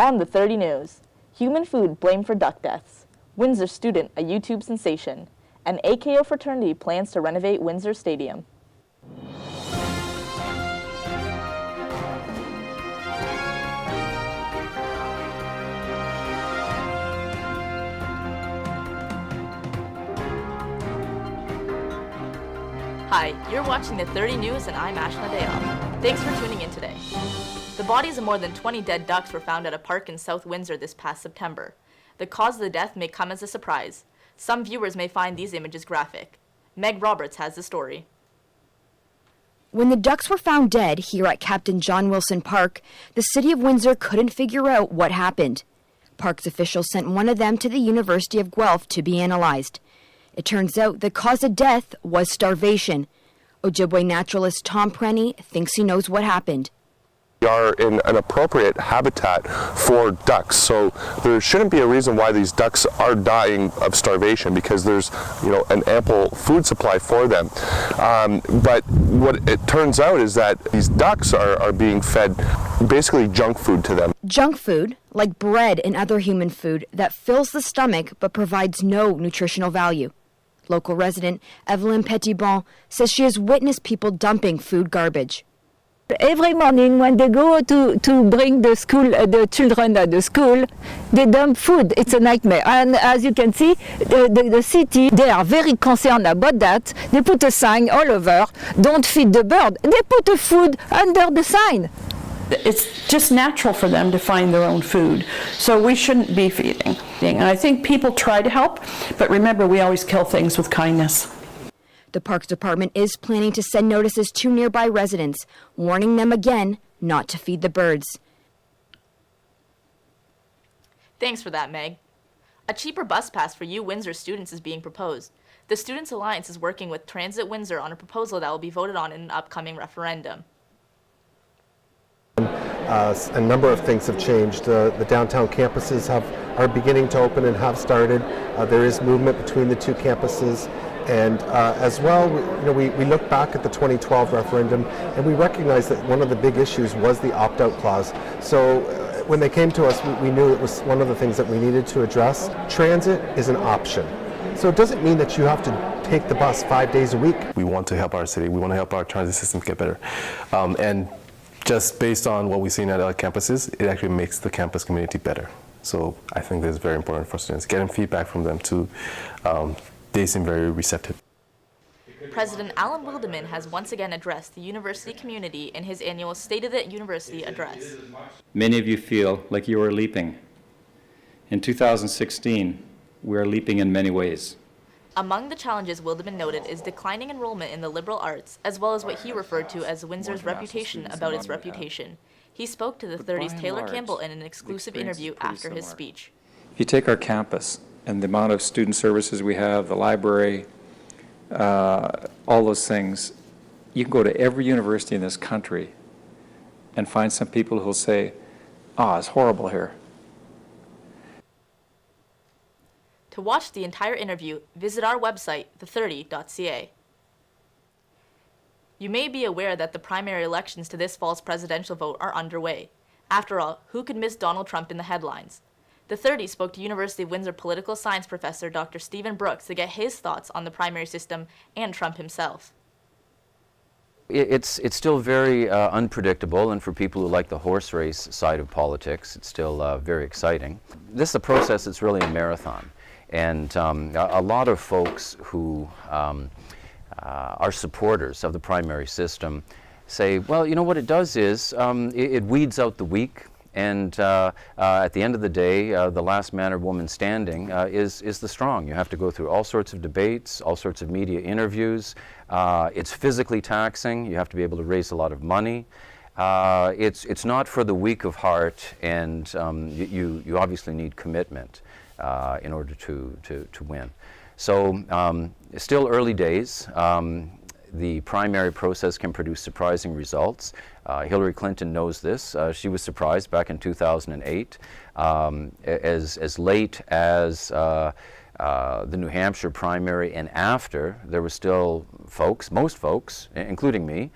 On the 30 News, human food blamed for duck deaths, Windsor student a YouTube sensation, and AKO fraternity plans to renovate Windsor Stadium. Hi, you're watching the 30 News and I'm Ashna Dayal. Thanks for tuning in today. The bodies of more than 20 dead ducks were found at a park in South Windsor this past September. The cause of the death may come as a surprise. Some viewers may find these images graphic. Meg Roberts has the story. When the ducks were found dead here at Captain John Wilson Park, the city of Windsor couldn't figure out what happened. Parks officials sent one of them to the University of Guelph to be analyzed. It turns out the cause of death was starvation. Ojibwe naturalist Tom Prenny thinks he knows what happened. We are in an appropriate habitat for ducks, so there shouldn't be a reason why these ducks are dying of starvation, because there's, an ample food supply for them. But what it turns out is that these ducks are being fed basically junk food to them. Junk food, like bread and other human food, that fills the stomach but provides no nutritional value. Local resident Evelyn Petitbon says she has witnessed people dumping food garbage. Every morning when they go to bring the children at the school, they dump food. It's a nightmare. And as you can see, the city, they are very concerned about that. They put a sign all over, don't feed the bird. They put the food under the sign. It's just natural for them to find their own food, so we shouldn't be feeding. And I think people try to help, but remember, we always kill things with kindness. The Parks Department is planning to send notices to nearby residents, warning them again not to feed the birds. Thanks for that, Meg. A cheaper bus pass for you Windsor students is being proposed. The Students' Alliance is working with Transit Windsor on a proposal that will be voted on in an upcoming referendum. A number of things have changed. The downtown campuses are beginning to open and have started. There is movement between the two campuses. And as well, we look back at the 2012 referendum and we recognize that one of the big issues was the opt-out clause. So when they came to us, we knew it was one of the things that we needed to address. Transit is an option. So it doesn't mean that you have to take the bus 5 days a week. We want to help our city. We want to help our transit systems get better. And just based on what we've seen at our campuses, it actually makes the campus community better. So I think this is very important for students. Getting feedback from them too. They seem very receptive. President Alan Wilderman has once again addressed the university community in his annual State of the University address. Many of you feel like you are leaping. In 2016, we are leaping in many ways. Among the challenges Wilderman noted is declining enrollment in the liberal arts, as well as what he referred to as Windsor's reputation about its reputation. He spoke to the 30's Taylor Campbell in an exclusive interview after his speech. If you take our campus and the amount of student services we have, the library, all those things, you can go to every university in this country and find some people who will say, it's horrible here. To watch the entire interview, visit our website, the30.ca. You may be aware that the primary elections to this fall's presidential vote are underway. After all, who could miss Donald Trump in the headlines? The 30 spoke to University of Windsor political science professor Dr. Stephen Brooks to get his thoughts on the primary system and Trump himself. It's still very unpredictable, and for people who like the horse race side of politics, it's still very exciting. This is a process that's really a marathon, and a lot of folks who are supporters of the primary system say, well, what it does is it weeds out the weak. And at the end of the day, the last man or woman standing is the strong. You have to go through all sorts of debates, all sorts of media interviews. It's physically taxing. You have to be able to raise a lot of money. It's not for the weak of heart, and you obviously need commitment in order to win. So still early days. The primary process can produce surprising results. Hillary Clinton knows this. She was surprised back in 2008. As late as the New Hampshire primary and after, there were still folks, most folks, including me,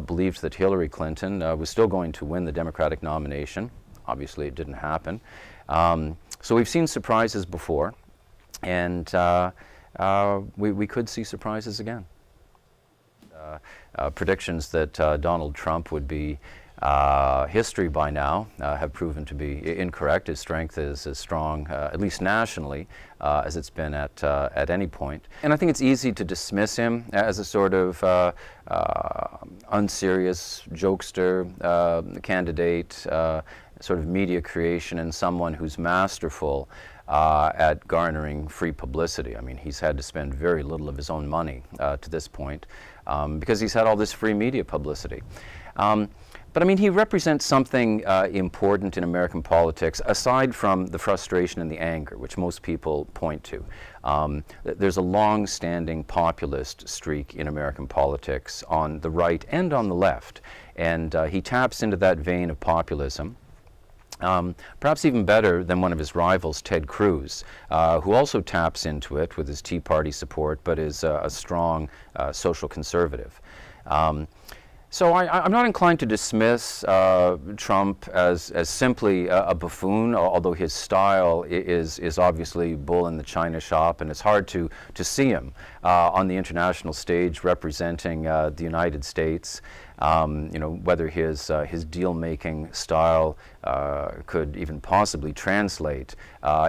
believed that Hillary Clinton was still going to win the Democratic nomination Obviously, it didn't happen. So we've seen surprises before, and we could see surprises again. Predictions that Donald Trump would be history by now have proven to be incorrect. His strength is as strong, at least nationally, as it's been at any point. And I think it's easy to dismiss him as a sort of unserious jokester, candidate, sort of media creation, and someone who's masterful at garnering free publicity. I mean, he's had to spend very little of his own money to this point because he's had all this free media publicity. But I mean, he represents something important in American politics, aside from the frustration and the anger, which most people point to. There's a long-standing populist streak in American politics on the right and on the left, and he taps into that vein of populism. Perhaps even better than one of his rivals, Ted Cruz, who also taps into it with his Tea Party support, but is a strong social conservative. So I'm not inclined to dismiss Trump as simply a buffoon, although his style is obviously bull in the china shop, and it's hard to see him on the international stage representing the United States. Whether his deal-making style could even possibly translate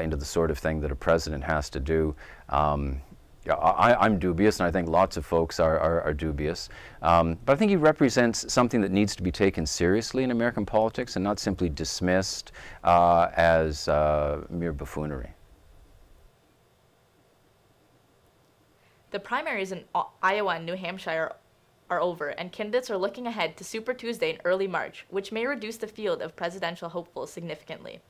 into the sort of thing that a president has to do. I'm dubious, and I think lots of folks are dubious. But I think he represents something that needs to be taken seriously in American politics and not simply dismissed as mere buffoonery. The primaries in Iowa and New Hampshire are over, and candidates are looking ahead to Super Tuesday in early March, which may reduce the field of presidential hopefuls significantly.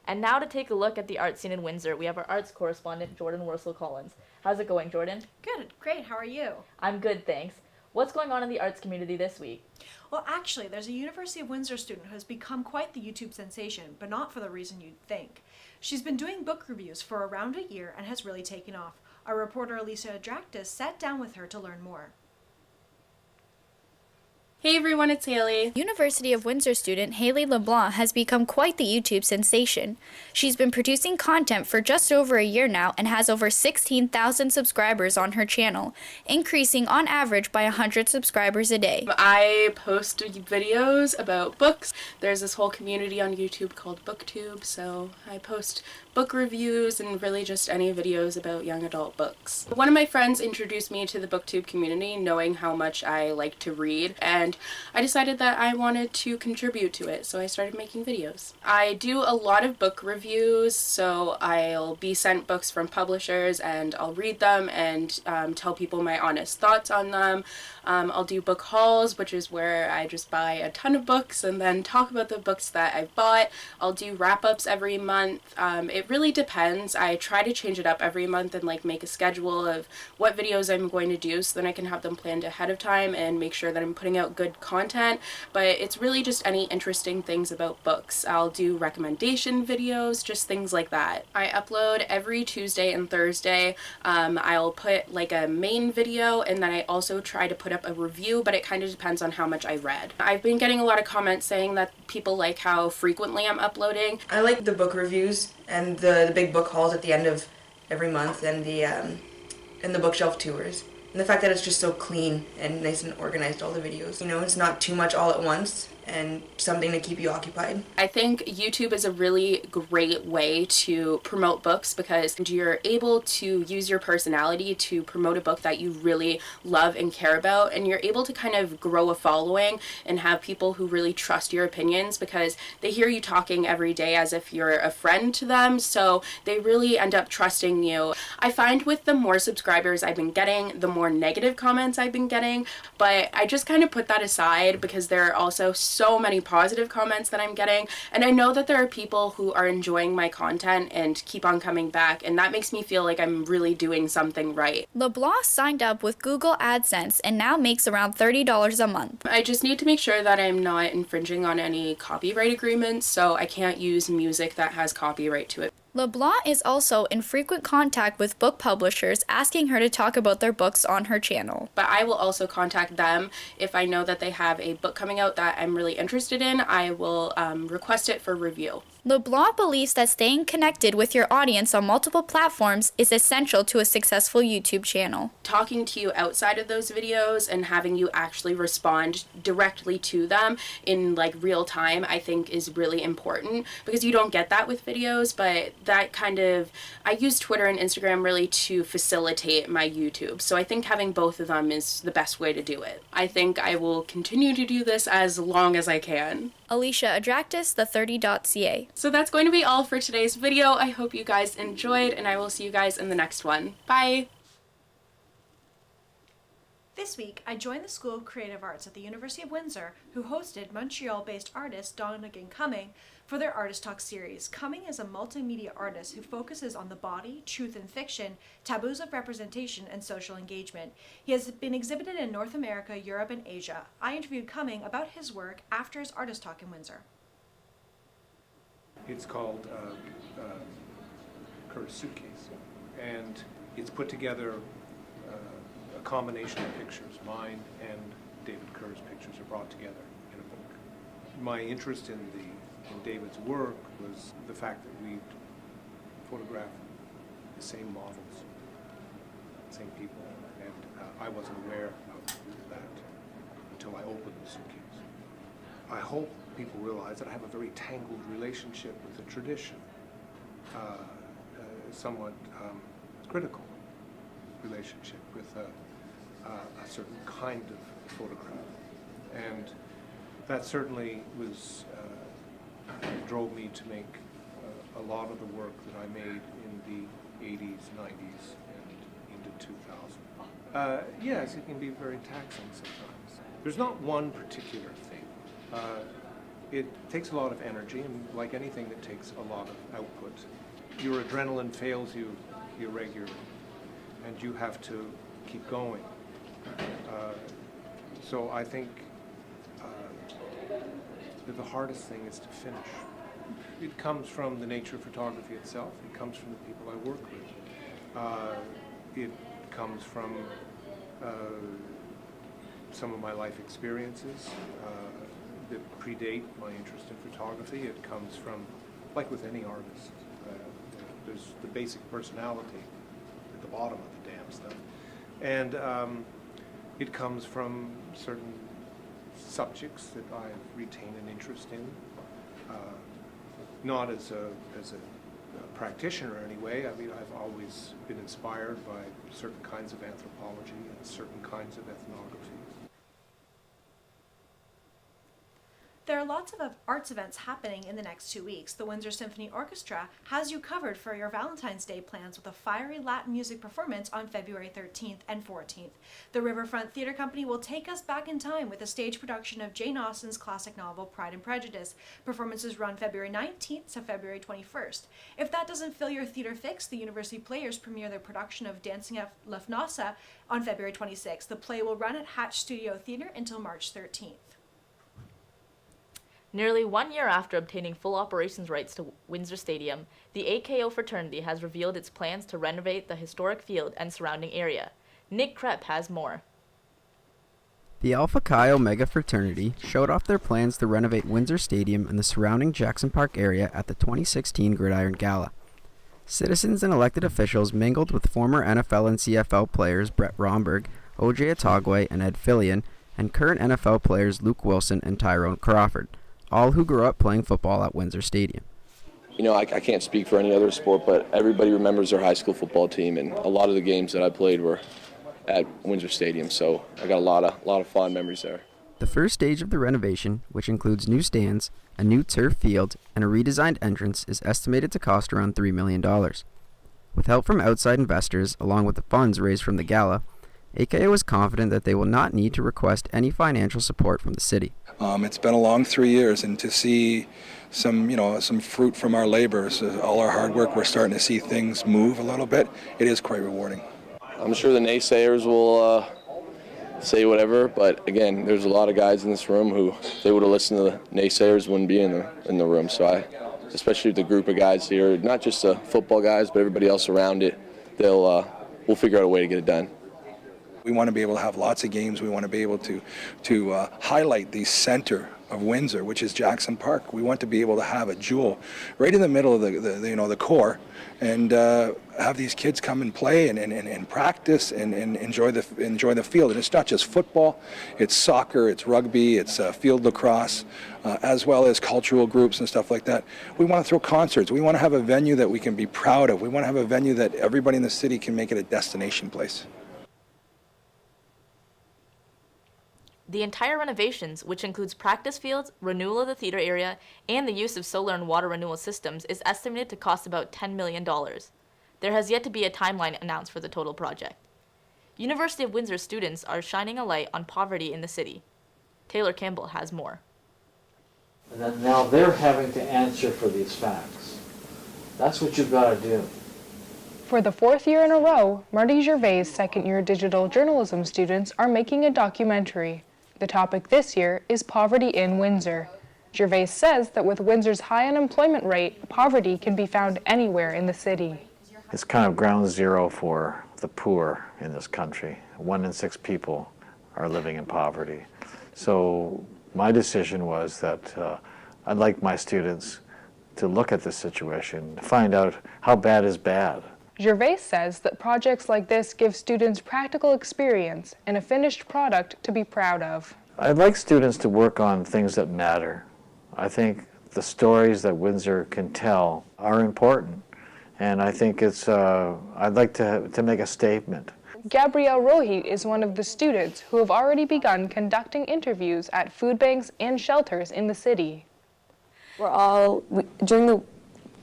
And now to take a look at the art scene in Windsor, we have our arts correspondent, Jordan Worsell-Collins. How's it going, Jordan? Good, great. How are you? I'm good, thanks. What's going on in the arts community this week? Well, actually, there's a University of Windsor student who has become quite the YouTube sensation, but not for the reason you'd think. She's been doing book reviews for around a year and has really taken off. Our reporter Alicia Adractis sat down with her to learn more. Hey everyone, it's Haley. University of Windsor student Haley LeBlanc has become quite the YouTube sensation. She's been producing content for just over a year now and has over 16,000 subscribers on her channel, increasing on average by 100 subscribers a day. I post videos about books. There's this whole community on YouTube called BookTube, so I post book reviews and really just any videos about young adult books. One of my friends introduced me to the BookTube community, knowing how much I like to read, and I decided that I wanted to contribute to it, so I started making videos. I do a lot of book reviews, so I'll be sent books from publishers and I'll read them and tell people my honest thoughts on them. I'll do book hauls, which is where I just buy a ton of books and then talk about the books that I've bought. I'll do wrap-ups every month. It really depends. I try to change it up every month and make a schedule of what videos I'm going to do so then I can have them planned ahead of time and make sure that I'm putting out good content. But it's really just any interesting things about books. I'll do recommendation videos, just things like that. I upload every Tuesday and Thursday. I'll put a main video and then I also try to put up a review, but it kind of depends on how much I read. I've been getting a lot of comments saying that people like how frequently I'm uploading. I like the book reviews and the big book hauls at the end of every month and the bookshelf tours. And the fact that it's just so clean and nice and organized, all the videos. It's not too much all at once and something to keep you occupied. I think YouTube is a really great way to promote books because you're able to use your personality to promote a book that you really love and care about, and you're able to kind of grow a following and have people who really trust your opinions because they hear you talking every day as if you're a friend to them, so they really end up trusting you. I find with the more subscribers I've been getting, the more negative comments I've been getting, but I just kind of put that aside because there are also so many positive comments that I'm getting, and I know that there are people who are enjoying my content and keep on coming back, and that makes me feel like I'm really doing something right. LeBlanc signed up with Google AdSense and now makes around $30 a month. I just need to make sure that I'm not infringing on any copyright agreements, so I can't use music that has copyright to it. LeBlanc is also in frequent contact with book publishers asking her to talk about their books on her channel. But I will also contact them if I know that they have a book coming out that I'm really interested in. I will request it for review. LeBlanc believes that staying connected with your audience on multiple platforms is essential to a successful YouTube channel. Talking to you outside of those videos and having you actually respond directly to them in like real time, I think is really important, because you don't get that with videos, but that kind of, I use Twitter and Instagram really to facilitate my YouTube. So I think having both of them is the best way to do it. I think I will continue to do this as long as I can. Alicia Adractis, the30.ca. So that's going to be all for today's video. I hope you guys enjoyed, and I will see you guys in the next one. Bye! This week, I joined the School of Creative Arts at the University of Windsor, who hosted Montreal-based artist Donegan Cumming for their Artist Talk series. Cumming is a multimedia artist who focuses on the body, truth and fiction, taboos of representation, and social engagement. He has been exhibited in North America, Europe, and Asia. I interviewed Cumming about his work after his Artist Talk in Windsor. It's called Kerr's Suitcase, and it's put together a combination of pictures. Mine and David Kerr's pictures are brought together in a book. My interest in David's work was the fact that we photographed the same models, same people, and I wasn't aware of that until I opened the suitcase. I hope people realize that I have a very tangled relationship with the tradition, somewhat critical relationship with a certain kind of photograph, and that certainly was drove me to make a lot of the work that I made in the 80s, 90s, and into 2000. Yes, it can be very taxing sometimes. There's not one particular thing. It takes a lot of energy, and like anything that takes a lot of output, your adrenaline fails you irregularly, and you have to keep going. So I think that the hardest thing is to finish. It comes from the nature of photography itself. It comes from the people I work with. It comes from some of my life experiences that predate my interest in photography. It comes from, like with any artist, there's the basic personality at the bottom of the damn stuff. And it comes from certain subjects that I've retained an interest in, not as a practitioner anyway. I mean, I've always been inspired by certain kinds of anthropology and certain kinds of ethnography. There are lots of arts events happening in the next 2 weeks. The Windsor Symphony Orchestra has you covered for your Valentine's Day plans with a fiery Latin music performance on February 13th and 14th. The Riverfront Theatre Company will take us back in time with a stage production of Jane Austen's classic novel Pride and Prejudice. Performances run February 19th to February 21st. If that doesn't fill your theatre fix, the University Players premiere their production of Dancing at Lughnasadh on February 26th. The play will run at Hatch Studio Theatre until March 13th. Nearly 1 year after obtaining full operations rights to Windsor Stadium, the AKO fraternity has revealed its plans to renovate the historic field and surrounding area. Nick Krepp has more. The Alpha Chi Omega fraternity showed off their plans to renovate Windsor Stadium and the surrounding Jackson Park area at the 2016 Gridiron Gala. Citizens and elected officials mingled with former NFL and CFL players Brett Romberg, OJ Atogwe, and Ed Fillion, and current NFL players Luke Wilson and Tyrone Crawford, all who grew up playing football at Windsor Stadium. You know, I can't speak for any other sport, but everybody remembers their high school football team, and a lot of the games that I played were at Windsor Stadium, so I got a lot of fond memories there. The first stage of the renovation, which includes new stands, a new turf field, and a redesigned entrance, is estimated to cost around $3 million. With help from outside investors, along with the funds raised from the gala, AKO is confident that they will not need to request any financial support from the city. It's been a long 3 years, and to see some fruit from our labors, all our hard work, we're starting to see things move a little bit. It is quite rewarding. I'm sure the naysayers will say whatever, but again, there's a lot of guys in this room who, if they would have listened to the naysayers, wouldn't be in the room. So especially with the group of guys here, not just the football guys, but everybody else around it. We'll figure out a way to get it done. We want to be able to have lots of games. We want to be able to highlight the center of Windsor, which is Jackson Park. We want to be able to have a jewel right in the middle of the core, and have these kids come and play and practice and enjoy the field. And it's not just football; it's soccer, it's rugby, it's field lacrosse, as well as cultural groups and stuff like that. We want to throw concerts. We want to have a venue that we can be proud of. We want to have a venue that everybody in the city can make it a destination place. The entire renovations, which includes practice fields, renewal of the theater area, and the use of solar and water renewal systems, is estimated to cost about $10 million. There has yet to be a timeline announced for the total project. University of Windsor students are shining a light on poverty in the city. Taylor Campbell has more. And then now they're having to answer for these facts. That's what you've got to do. For the fourth year in a row, Marty Gervais' second-year digital journalism students are making a documentary. The topic this year is poverty in Windsor. Gervais says that with Windsor's high unemployment rate, poverty can be found anywhere in the city. It's kind of ground zero for the poor in this country. 1 in 6 people are living in poverty. So my decision was that I'd like my students to look at this situation, find out how bad is bad. Gervais says that projects like this give students practical experience and a finished product to be proud of. I'd like students to work on things that matter. I think the stories that Windsor can tell are important, and I think I'd like to make a statement. Gabrielle Rohit is one of the students who have already begun conducting interviews at food banks and shelters in the city. During the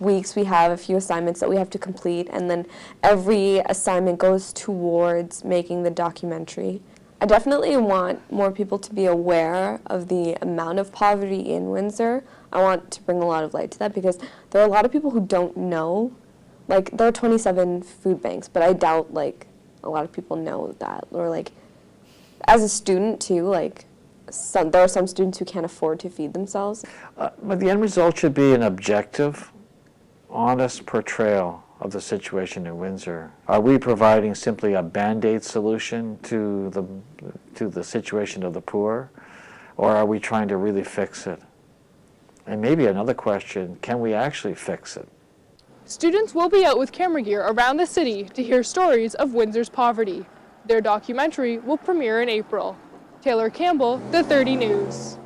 weeks we have a few assignments that we have to complete, and then every assignment goes towards making the documentary. I definitely want more people to be aware of the amount of poverty in Windsor. I want to bring a lot of light to that because there are a lot of people who don't know. Like, there are 27 food banks, but I doubt, like, a lot of people know that. Or, like, as a student, too, like, there are some students who can't afford to feed themselves. But the end result should be an objective, honest portrayal of the situation in Windsor. Are we providing simply a Band-Aid solution to the situation of the poor, or are we trying to really fix it? And maybe another question, can we actually fix it? Students will be out with camera gear around the city to hear stories of Windsor's poverty. Their documentary will premiere in April. Taylor Campbell, The 30 News.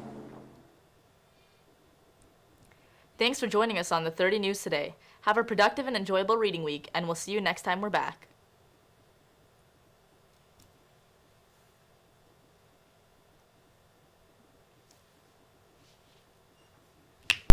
Thanks for joining us on The 30 News today. Have a productive and enjoyable reading week, and we'll see you next time we're back.